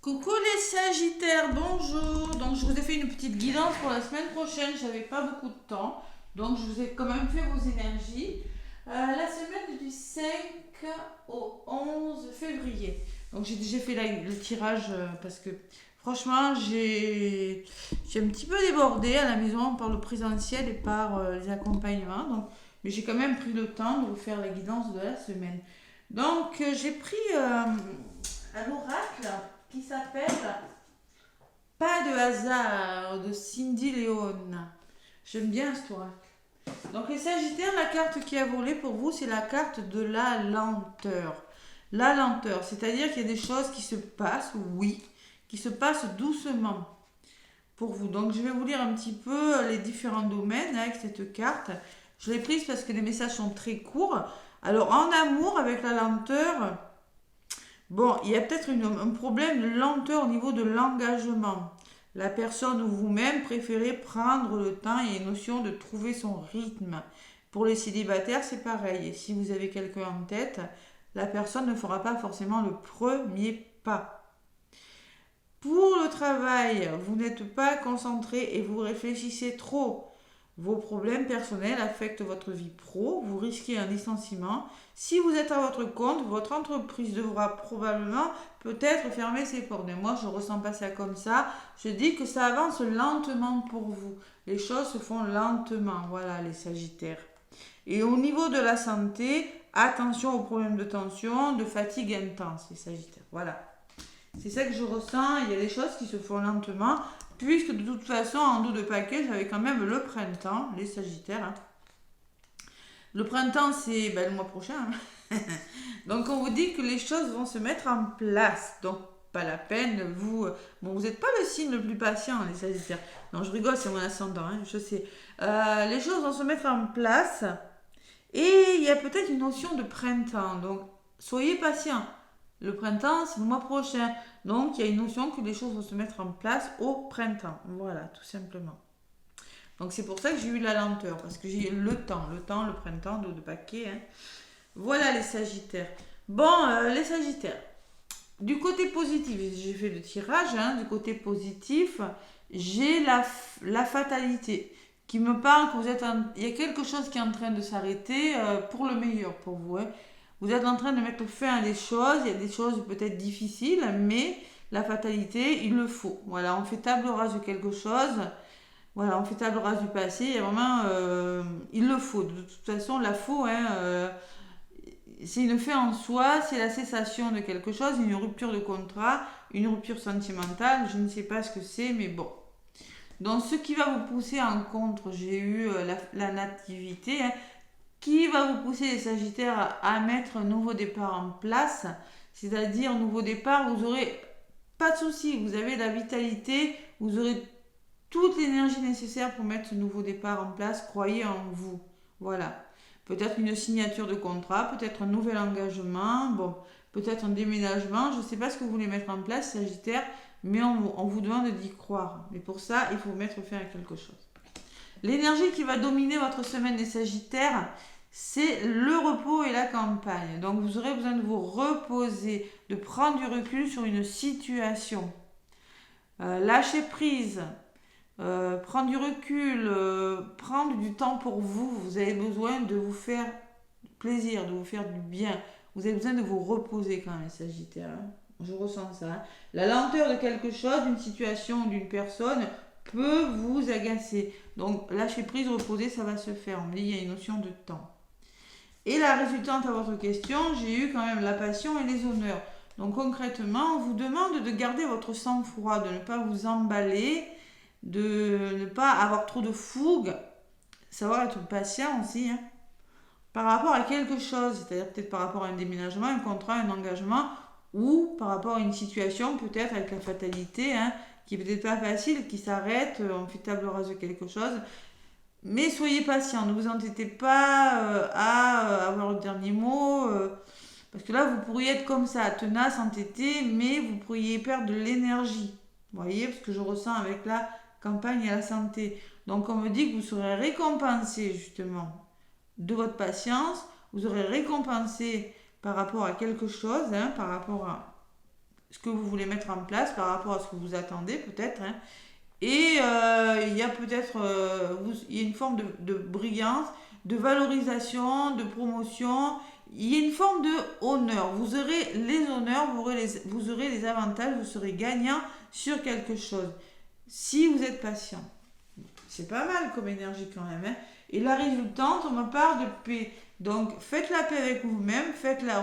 Coucou les Sagittaires, bonjour. Donc je vous ai fait une petite guidance pour la semaine prochaine. J'avais pas beaucoup de temps, donc je vous ai quand même fait vos énergies. La semaine du 5 au 11 février. Donc j'ai déjà fait le tirage parce que franchement j'ai un petit peu débordé à la maison par le présentiel et par les accompagnements. Donc, mais j'ai quand même pris le temps de vous faire la guidance de la semaine. Donc j'ai pris un oracle qui s'appelle Pas de hasard de Cindy Léon. J'aime bien cet oracle. Donc les Sagittaires, la carte qui a volé pour vous, c'est la carte de la lenteur. La lenteur, c'est-à-dire qu'il y a des choses qui se passent, oui, qui se passent doucement pour vous. Donc je vais vous lire un petit peu les différents domaines avec cette carte. Je l'ai prise parce que les messages sont très courts. Alors en amour, avec la lenteur, bon, il y a peut-être un problème de lenteur au niveau de l'engagement. La personne ou vous-même préférez prendre le temps. Il y a une notion de trouver son rythme. Pour les célibataires, c'est pareil. Et si vous avez quelqu'un en tête, la personne ne fera pas forcément le premier pas. Pour le travail, vous n'êtes pas concentré et vous réfléchissez trop. Vos problèmes personnels affectent votre vie pro, vous risquez un licenciement. Si vous êtes à votre compte, votre entreprise devra probablement peut-être fermer ses portes. Mais moi, je ne ressens pas ça comme ça. Je dis que ça avance lentement pour vous. Les choses se font lentement, voilà les Sagittaires. Et au niveau de la santé, attention aux problèmes de tension, de fatigue intense, les Sagittaires. Voilà. C'est ça que je ressens. Il y a des choses qui se font lentement. Puisque de toute façon, en dos de paquet, j'avais quand même le printemps, les Sagittaires. Hein. Le printemps, c'est le mois prochain. Hein. Donc, on vous dit que les choses vont se mettre en place. Donc, pas la peine, vous... Bon, vous n'êtes pas le signe le plus patient, les Sagittaires. Non, je rigole, c'est mon ascendant, hein, je sais. Les choses vont se mettre en place. Et il y a peut-être une notion de printemps. Donc, soyez patient. Le printemps, c'est le mois prochain. Donc, il y a une notion que les choses vont se mettre en place au printemps. Voilà, tout simplement. Donc, c'est pour ça que j'ai eu la lenteur. Parce que j'ai eu le printemps, de paquet. Hein. Voilà les Sagittaires. Bon, les Sagittaires. Du côté positif, j'ai fait le tirage. Hein, du côté positif, j'ai la fatalité qui me parle que vous êtes il y a quelque chose qui est en train de s'arrêter pour le meilleur pour vous. Hein. Vous êtes en train de mettre fin à des choses, il y a des choses peut-être difficiles, mais la fatalité, il le faut. Voilà, on fait table rase de quelque chose, voilà, on fait table rase du passé, et vraiment, il le faut. De toute façon, la faux, hein, c'est une fin en soi, c'est la cessation de quelque chose, une rupture de contrat, une rupture sentimentale, je ne sais pas ce que c'est, mais bon. Donc, ce qui va vous pousser en contre, j'ai eu la nativité, hein, qui va vous pousser les Sagittaires à mettre un nouveau départ en place. C'est-à-dire, nouveau départ, vous aurez pas de souci, vous avez la vitalité, vous aurez toute l'énergie nécessaire pour mettre ce nouveau départ en place. Croyez en vous. Voilà. Peut-être une signature de contrat, peut-être un nouvel engagement, bon, peut-être un déménagement. Je ne sais pas ce que vous voulez mettre en place, Sagittaire, mais on vous demande d'y croire. Mais pour ça, il faut mettre fin à quelque chose. L'énergie qui va dominer votre semaine des Sagittaires, c'est le repos et la campagne. Donc vous aurez besoin de vous reposer, de prendre du recul sur une situation. Lâcher prise, prendre du recul, prendre du temps pour vous. Vous avez besoin de vous faire plaisir, de vous faire du bien. Vous avez besoin de vous reposer quand même, Sagittaire. Hein. Je ressens ça. Hein. La lenteur de quelque chose, d'une situation, d'une personne peut vous agacer. Donc lâcher prise, reposer, ça va se faire. On me dit il y a une notion de temps. Et la résultante à votre question, j'ai eu quand même la passion et les honneurs. Donc concrètement, on vous demande de garder votre sang-froid, de ne pas vous emballer, de ne pas avoir trop de fougue, savoir être patient aussi, hein, par rapport à quelque chose, c'est-à-dire peut-être par rapport à un déménagement, un contrat, un engagement, ou par rapport à une situation peut-être avec la fatalité, hein, qui est peut-être pas facile, qui s'arrête, on fait table rase de quelque chose. Mais soyez patient, ne vous entêtez pas à avoir le dernier mot, parce que là, vous pourriez être comme ça, tenace, entêté, mais vous pourriez perdre de l'énergie. Vous voyez, parce que je ressens avec la campagne et la santé. Donc, on me dit que vous serez récompensé, justement, de votre patience. Vous serez récompensé par rapport à quelque chose, hein, par rapport à ce que vous voulez mettre en place par rapport à ce que vous attendez peut-être. Hein. Et il y a peut-être il y a une forme de brillance, de valorisation, de promotion. Il y a une forme de honneur. Vous aurez les honneurs, vous aurez les avantages, vous serez gagnant sur quelque chose. Si vous êtes patient. C'est pas mal comme énergie quand même. Hein. Et la résultante, on me parle de paix. Donc faites la paix avec vous-même,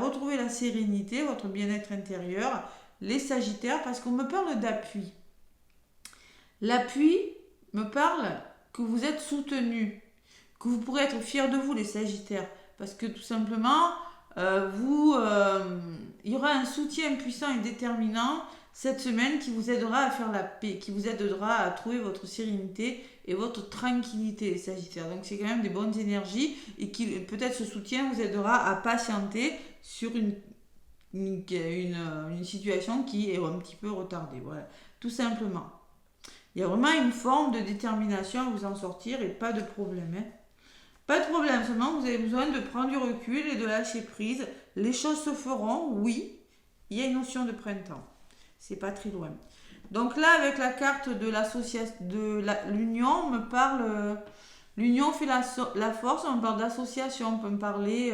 retrouvez la sérénité, votre bien-être intérieur, les Sagittaires, parce qu'on me parle d'appui. L'appui me parle que vous êtes soutenu, que vous pourrez être fiers de vous, les Sagittaires, parce que tout simplement, il y aura un soutien puissant et déterminant cette semaine qui vous aidera à faire la paix, qui vous aidera à trouver votre sérénité et votre tranquillité, les Sagittaires. Donc c'est quand même des bonnes énergies et qui peut-être ce soutien vous aidera à patienter sur une situation qui est un petit peu retardée. Voilà, tout simplement. Il y a vraiment une forme de détermination à vous en sortir et pas de problème. Hein. Pas de problème, seulement vous avez besoin de prendre du recul et de lâcher prise. Les choses se feront, oui. Il y a une notion de printemps. C'est pas très loin. Donc là, avec la carte de l'association, l'union, on me parle. L'union fait la force, on me parle d'association, on peut me parler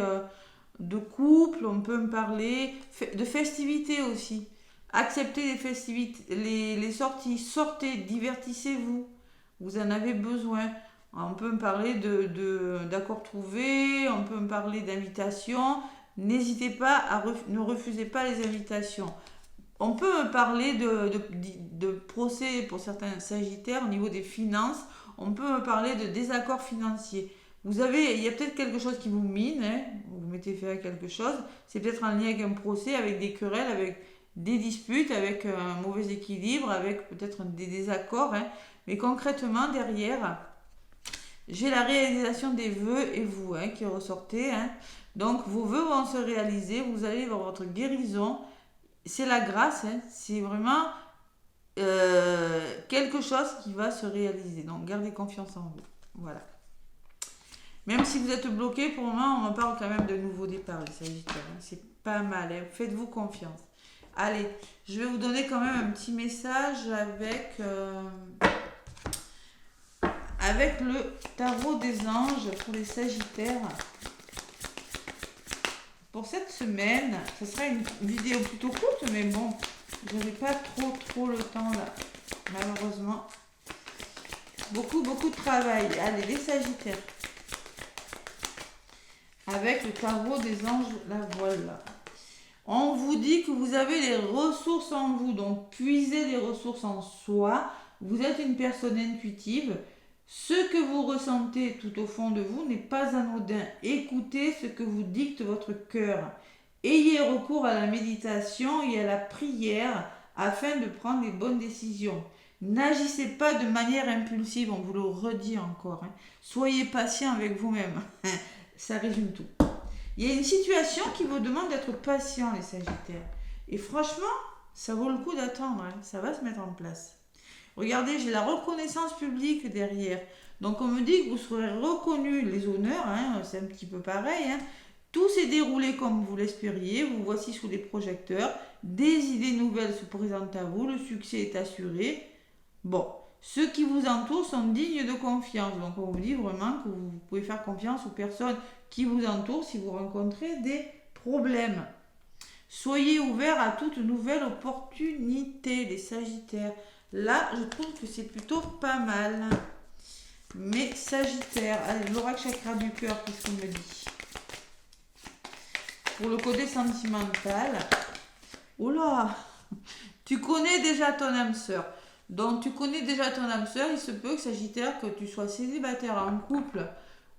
de couple, on peut me parler de festivités aussi. Acceptez les festivités, les sorties, sortez, divertissez-vous. Vous en avez besoin. On peut me parler d'accords trouvés, on peut me parler d'invitations. N'hésitez pas ne refusez pas les invitations. On peut me parler de procès pour certains Sagittaires au niveau des finances. On peut me parler de désaccords financiers. Il y a peut-être quelque chose qui vous mine, hein, vous mettez fait à quelque chose. C'est peut-être en lien avec un procès, avec des querelles, avec des disputes, avec un mauvais équilibre, avec peut-être des désaccords. Hein. Mais concrètement, derrière, j'ai la réalisation des vœux et vous qui ressortez. Hein. Donc, vos vœux vont se réaliser, vous allez voir votre guérison. C'est la grâce, hein. C'est vraiment quelque chose qui va se réaliser. Donc, gardez confiance en vous. Voilà. Même si vous êtes bloqué, pour le moment, on en parle quand même de nouveaux départs, les Sagittaires. Hein. C'est pas mal, hein. Faites-vous confiance. Allez, je vais vous donner quand même un petit message avec le tarot des anges pour les Sagittaires. Pour cette semaine, ce sera une vidéo plutôt courte, mais bon, je n'avais pas trop le temps là, malheureusement. Beaucoup de travail. Allez, les Sagittaires. Avec le tarot des anges, la voilà. On vous dit que vous avez les ressources en vous, donc puisez les ressources en soi. Vous êtes une personne intuitive. Ce que vous ressentez tout au fond de vous n'est pas anodin. Écoutez ce que vous dicte votre cœur. Ayez recours à la méditation et à la prière afin de prendre les bonnes décisions. N'agissez pas de manière impulsive, on vous le redit encore. Hein. Soyez patient avec vous-même. Ça résume tout. Il y a une situation qui vous demande d'être patient, les Sagittaires. Et franchement, ça vaut le coup d'attendre. Hein. Ça va se mettre en place. Regardez, j'ai la reconnaissance publique derrière. Donc on me dit que vous serez reconnus, les honneurs, hein, c'est un petit peu pareil. Hein. Tout s'est déroulé comme vous l'espériez, vous voici sous les projecteurs. Des idées nouvelles se présentent à vous, le succès est assuré. Bon, ceux qui vous entourent sont dignes de confiance. Donc on vous dit vraiment que vous pouvez faire confiance aux personnes qui vous entourent si vous rencontrez des problèmes. Soyez ouverts à toute nouvelle opportunité, les Sagittaires. Là, je trouve que c'est plutôt pas mal. Mais Sagittaire, allez, l'oracle chakra du cœur, qu'est-ce qu'on me dit? Pour le côté sentimental. Oh là, tu connais déjà ton âme sœur. Donc, tu connais déjà ton âme sœur. Il se peut que Sagittaire, que tu sois célibataire en couple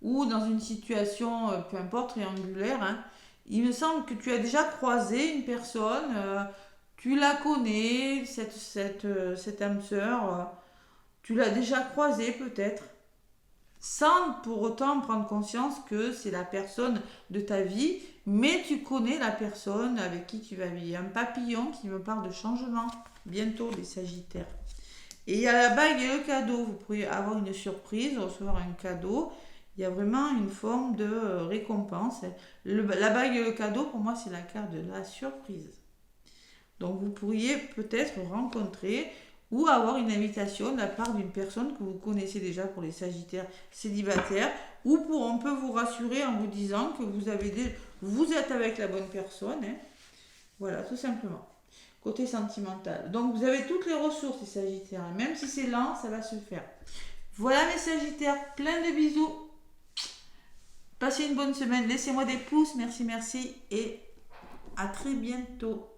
ou dans une situation, peu importe, triangulaire. Hein, il me semble que tu as déjà croisé une personne... tu la connais, cette âme sœur, tu l'as déjà croisée peut-être, sans pour autant prendre conscience que c'est la personne de ta vie, mais tu connais la personne avec qui tu vas vivre. Un papillon qui me parle de changement, bientôt les Sagittaires. Et il y a la bague et le cadeau, vous pourriez avoir une surprise, recevoir un cadeau. Il y a vraiment une forme de récompense. La bague et le cadeau, pour moi, c'est la carte de la surprise. Donc vous pourriez peut-être rencontrer ou avoir une invitation de la part d'une personne que vous connaissez déjà pour les Sagittaires célibataires, ou on peut vous rassurer en vous disant que vous êtes avec la bonne personne. Hein. Voilà, tout simplement. Côté sentimental. Donc vous avez toutes les ressources, les Sagittaires. Même si c'est lent, ça va se faire. Voilà mes Sagittaires, plein de bisous. Passez une bonne semaine. Laissez-moi des pouces. Merci, merci. Et à très bientôt.